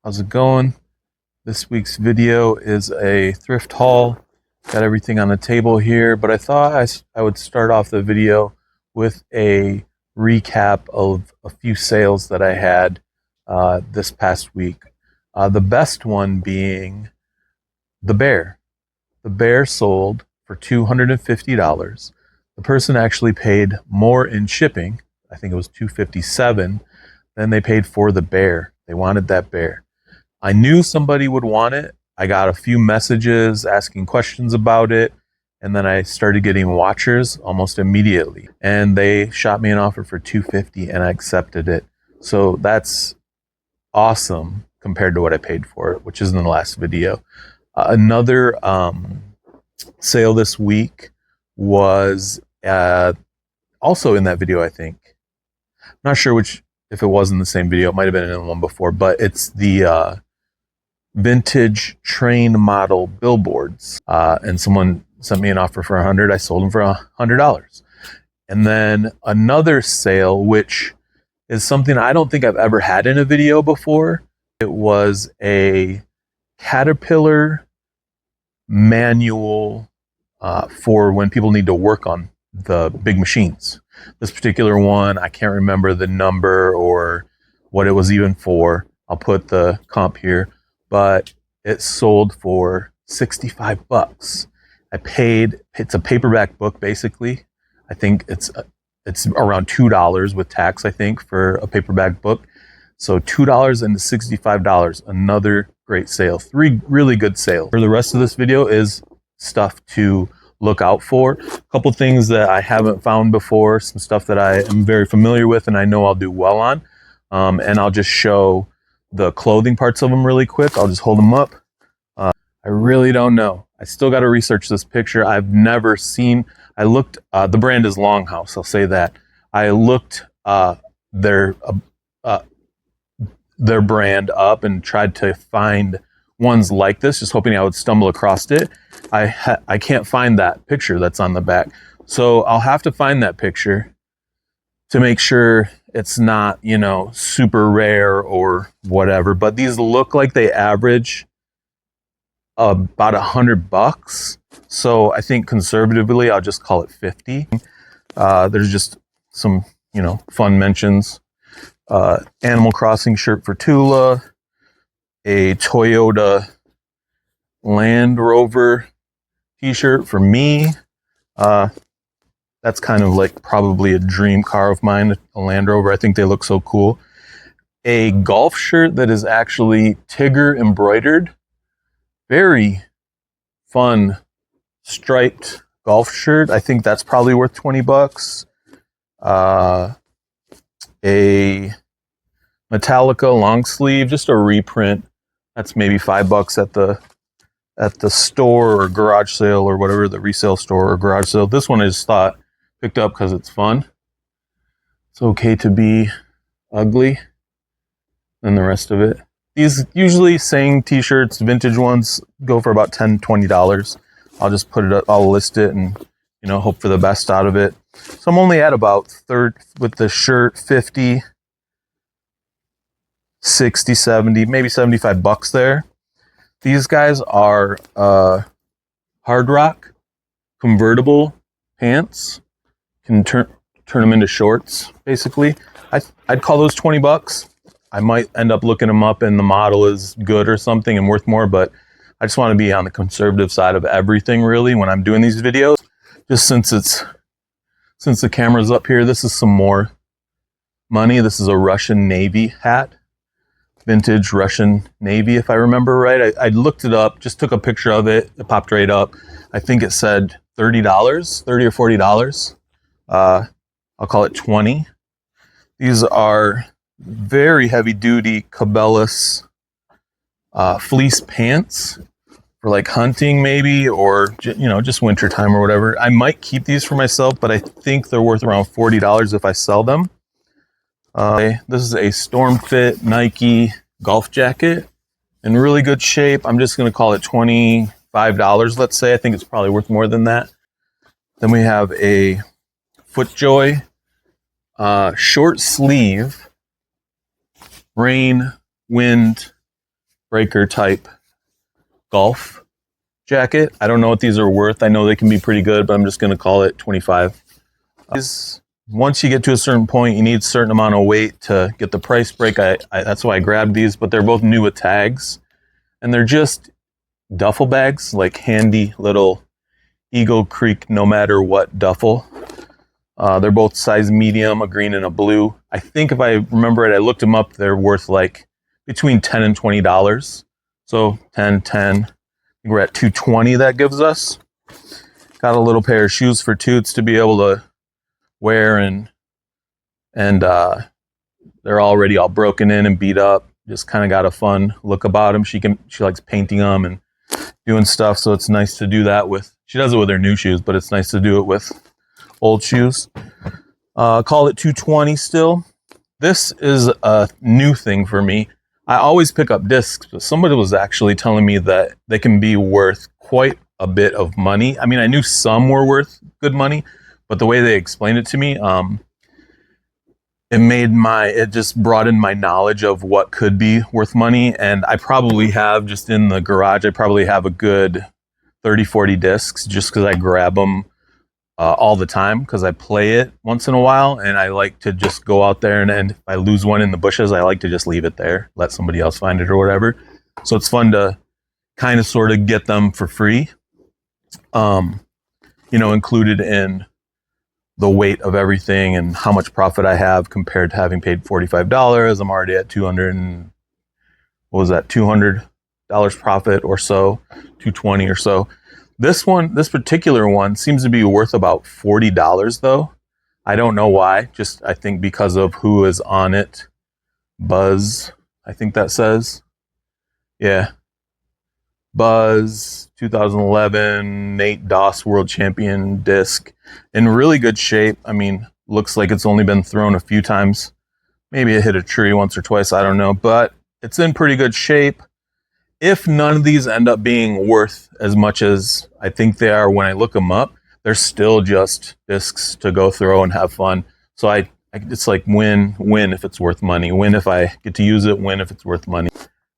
How's it going? This week's video is a thrift haul. Got everything on the table here, but I thought I would start off the video with a recap of a few sales that I had this past week. The best one being the bear. The bear sold for $250. The person actually paid more in shipping. I think it was $257 than they paid for the bear. They wanted that bear. I knew somebody would want it. I got a few messages asking questions about it, and then I started getting watchers almost immediately. And they shot me an offer for $250 and I accepted it. So that's awesome compared to what I paid for it, which is in the last video. Another sale this week was also in that video, I think. I'm not sure if it was in the same video. It might have been in the one before, but it's the vintage train model billboards. And someone sent me an offer for $100. I sold them for $100. And then another sale, which is something I don't think I've ever had in a video before. It was a Caterpillar manual for when people need to work on the big machines. This particular one, I can't remember the number or what it was even for. I'll put the comp here, but it sold for $65. I paid, it's a paperback book basically. I think it's around $2 with tax, I think, for a paperback book. So $2 and $65, another great sale. 3 really good sales. For the rest of this video is stuff to look out for. A couple things that I haven't found before, some stuff that I am very familiar with and I know I'll do well on. And I'll just show the clothing parts of them really quick. I'll just hold them up. I really don't know. I still got to research this picture. I've never seen, I looked, the brand is Longhouse, I'll say that. I looked their brand up and tried to find ones like this, just hoping I would stumble across it. I can't find that picture that's on the back. So I'll have to find that picture to make sure it's not, you know, super rare or whatever. But these look like they average about $100. So I think conservatively, I'll just call it 50. There's just some, you know, fun mentions. Animal Crossing shirt for Tula, a Toyota Land Rover t-shirt for me. That's kind of like probably a dream car of mine, a Land Rover. I think they look so cool. A golf shirt that is actually Tigger embroidered. Very fun striped golf shirt. I think that's probably worth $20. A Metallica long sleeve, just a reprint. That's maybe $5 at the store or garage sale or whatever, the resale store or garage sale. This one I just thought picked up because it's fun. It's okay to be ugly. And the rest of it. These usually saying t-shirts, vintage ones, go for about $10, $20. I'll just put it up, I'll list it and, you know, hope for the best out of it. So I'm only at about third with the shirt, 50, 60, 70, maybe $75 there. These guys are Hard Rock convertible pants. Can turn them into shorts, basically. I'd call those $20. I might end up looking them up and the model is good or something and worth more, but I just want to be on the conservative side of everything really when I'm doing these videos. Just since the camera's up here, this is some more money. This is a Russian Navy hat. Vintage Russian Navy, if I remember right. I looked it up, just took a picture of it. It popped right up. I think it said $30, $30 or $40. I'll call it 20. These are very heavy duty Cabela's fleece pants for like hunting maybe, or, you know, just winter time or whatever. I might keep these for myself, but I think they're worth around $40 if I sell them. This is a Storm Fit Nike golf jacket in really good shape. I'm just going to call it $25, let's say. I think it's probably worth more than that. Then we have a FootJoy short sleeve, rain, wind, breaker type golf jacket. I don't know what these are worth. I know they can be pretty good, but I'm just going to call it 25. Once you get to a certain point, you need a certain amount of weight to get the price break. That's why I grabbed these, but they're both new with tags. And they're just duffel bags, like handy little Eagle Creek no matter what duffel. They're both size medium, a green and a blue. I think if I remember it, I looked them up, they're worth like between $10 and $20. So 10, 10. We're at $220 that gives us. Got a little pair of shoes for Toots to be able to wear, and they're already all broken in and beat up. Just kind of got a fun look about them. She likes painting them and doing stuff, so it's nice to do that with. She does it with her new shoes, but it's nice to do it with old shoes. Call it $220 still. This is a new thing for me. I always pick up discs, but somebody was actually telling me that they can be worth quite a bit of money. I mean, I knew some were worth good money, but the way they explained it to me, it just broadened my knowledge of what could be worth money. And I probably have, just in the garage, I probably have a good 30, 40 discs just because I grab them all the time because I play it once in a while, and I like to just go out there and if I lose one in the bushes, I like to just leave it there, let somebody else find it or whatever. So it's fun to kind of sort of get them for free, included in the weight of everything and how much profit I have compared to having paid $45. I'm already at $200 profit or so, $220 or so. This particular one seems to be worth about $40 though. I don't know why, just I think because of who is on it. Buzz, I think that says. Yeah. Buzz, 2011, Nate Doss World Champion disc. In really good shape. I mean, looks like it's only been thrown a few times. Maybe it hit a tree once or twice, I don't know. But it's in pretty good shape. If none of these end up being worth as much as I think they are when I look them up, they're still just discs to go throw and have fun. So it's like win if it's worth money. Win if I get to use it. Win if it's worth money.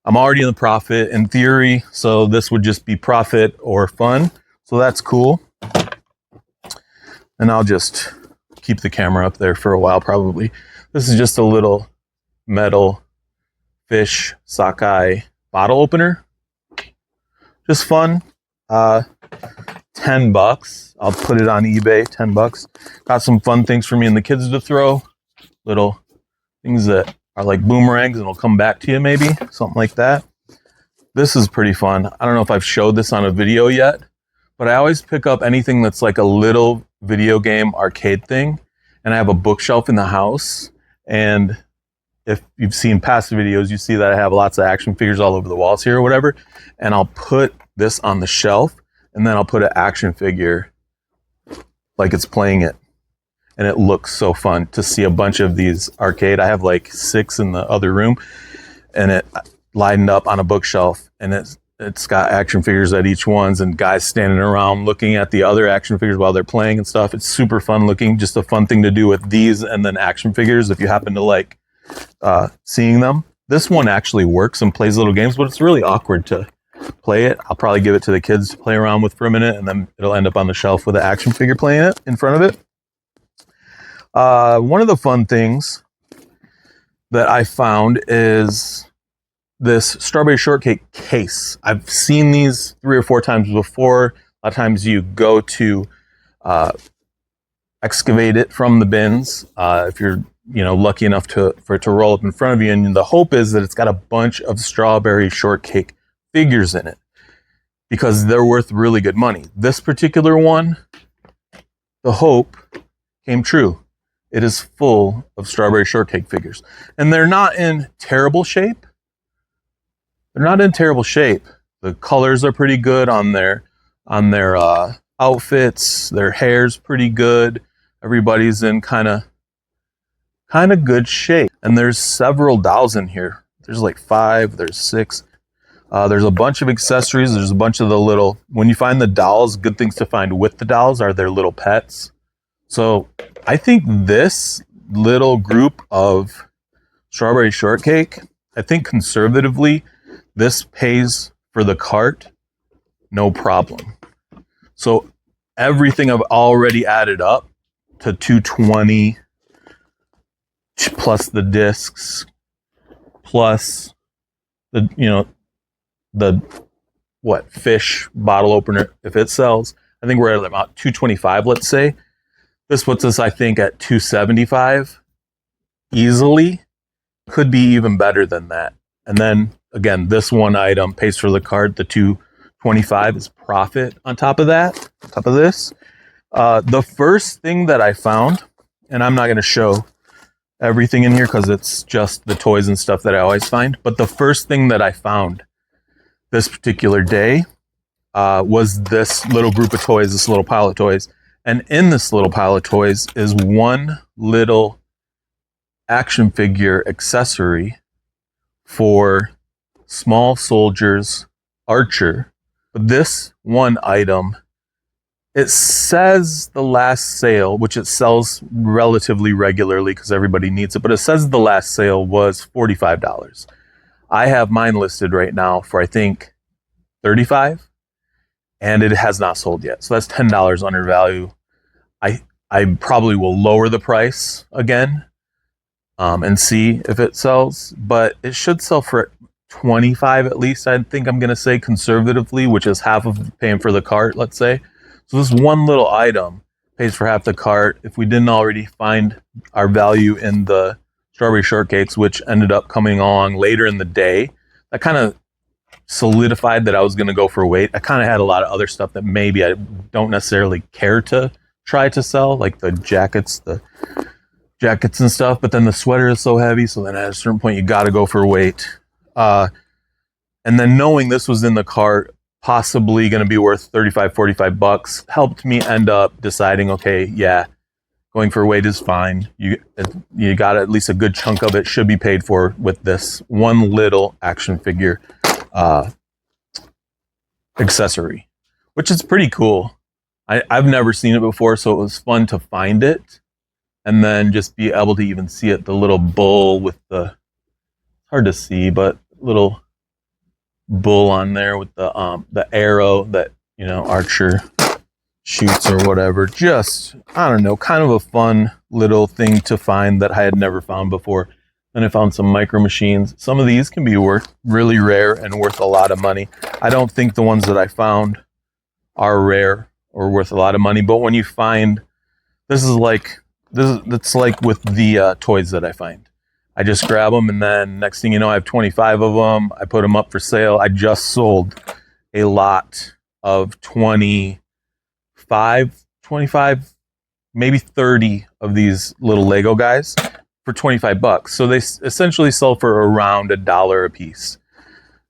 I'm already in the profit in theory, so this would just be profit or fun. So that's cool. And I'll just keep the camera up there for a while probably. This is just a little metal fish sockeye bottle opener. Just fun. $10. I'll put it on eBay, $10. Got some fun things for me and the kids to throw. Little things that are like boomerangs and will come back to you maybe. Something like that. This is pretty fun. I don't know if I've showed this on a video yet, but I always pick up anything that's like a little video game arcade thing. And I have a bookshelf in the house, and if you've seen past videos, you see that I have lots of action figures all over the walls here or whatever. And I'll put this on the shelf, and then I'll put an action figure like it's playing it. And it looks so fun to see a bunch of these arcade. I have like 6 in the other room, and it lined up on a bookshelf, and it's got action figures at each ones and guys standing around looking at the other action figures while they're playing and stuff. It's super fun looking, just a fun thing to do with these and then action figures if you happen to like seeing them. This one actually works and plays little games, but it's really awkward to play it. I'll probably give it to the kids to play around with for a minute, and then it'll end up on the shelf with an action figure playing it in front of it. One of the fun things that I found is this strawberry shortcake case. I've seen these 3 or 4 times before. A lot of times you go to excavate it from the bins if you're lucky enough for it to roll up in front of you, and the hope is that it's got a bunch of strawberry shortcake figures in it because they're worth really good money. This particular one, the hope came true. It is full of strawberry shortcake figures, and they're not in terrible shape. The colors are pretty good on their outfits. Their hair's pretty good. Everybody's in kind of good shape. And there's several dolls in here. There's like 5, there's 6. There's a bunch of accessories. There's a bunch of the little, when you find the dolls, good things to find with the dolls are their little pets. So I think this little group of strawberry shortcake, I think conservatively, This pays for the cart, no problem. So everything I've already added up to 220 plus the discs plus the, the fish bottle opener, if it sells, I think we're at about 225, let's say. This puts us, I think, at 275 easily. Could be even better than that. And then again, this one item pays for the cart. The 225 is profit on top of that, on top of this. The first thing that I found, and I'm not going to show everything in here because it's just the toys and stuff that I always find, but the first thing that I found this particular day was this little group of toys, this little pile of toys. And in this little pile of toys is one little action figure accessory for Small Soldiers Archer. But this one item, it says the last sale, which it sells relatively regularly because everybody needs it, but it says the last sale was $45. I have mine listed right now for, I think, $35, and it has not sold yet. So that's $10 under value. I probably will lower the price again and see if it sells, but it should sell for 25 at least. I think I'm going to say conservatively, which is half of paying for the cart, let's say. So this one little item pays for half the cart. If we didn't already find our value in the strawberry shortcakes, which ended up coming along later in the day, that kind of solidified that I was going to go for weight. I kind of had a lot of other stuff that maybe I don't necessarily care to try to sell, like the jackets and stuff, but then the sweater is so heavy, so then at a certain point you got to go for weight. And then knowing this was in the cart, possibly going to be worth 35, 45 bucks, helped me end up deciding, okay, yeah, going for weight is fine. You got at least a good chunk of it should be paid for with this one little action figure accessory, which is pretty cool. I've never seen it before, so it was fun to find it and then just be able to even see it. The little bull with the, hard to see, but little bull on there with the arrow that, Archer shoots or whatever. Just, I don't know, kind of a fun little thing to find that I had never found before. Then I found some micro machines. Some of these can be worth really rare and worth a lot of money. I don't think the ones that I found are rare or worth a lot of money, but when you find, it's like with the toys that I find. I just grab them, and then next thing you know, I have 25 of them. I put them up for sale. I just sold a lot of 25, maybe 30 of these little Lego guys for 25 bucks. So they essentially sell for around $1 a piece.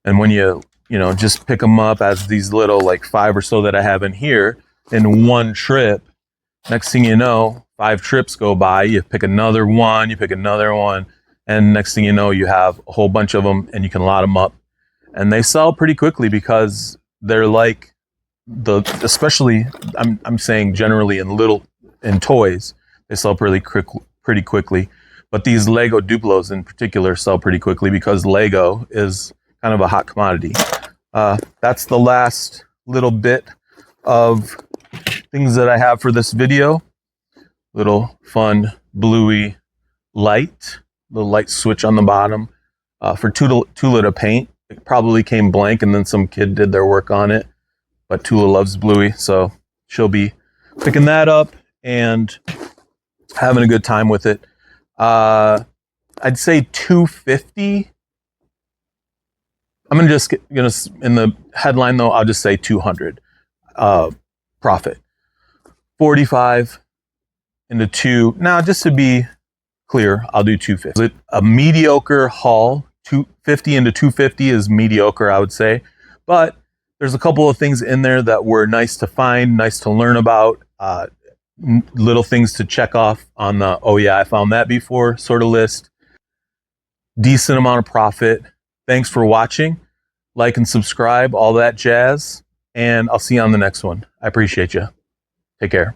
And when you just pick them up as these little, like 5 or so that I have in here in one trip, next thing you know, 5 trips go by, you pick another one, and next thing you know, you have a whole bunch of them and you can lot them up. And they sell pretty quickly because they're like especially I'm saying generally in toys, they sell pretty quickly. But these Lego Duplos in particular sell pretty quickly because Lego is kind of a hot commodity. That's the last little bit of things that I have for this video. Little fun bluey light, little light switch on the bottom for Tula to paint. It probably came blank and then some kid did their work on it, but Tula loves bluey, so she'll be picking that up and having a good time with it. I'd say $250. I'm gonna in the headline though, I'll just say 200 profit. 45 into 2. Now, just to be clear, I'll do 250. A mediocre haul, 250 into 250 is mediocre, I would say. But there's a couple of things in there that were nice to find, nice to learn about, little things to check off on the, oh yeah, I found that before sort of list. Decent amount of profit. Thanks for watching. Like and subscribe, all that jazz. And I'll see you on the next one. I appreciate you. Take care.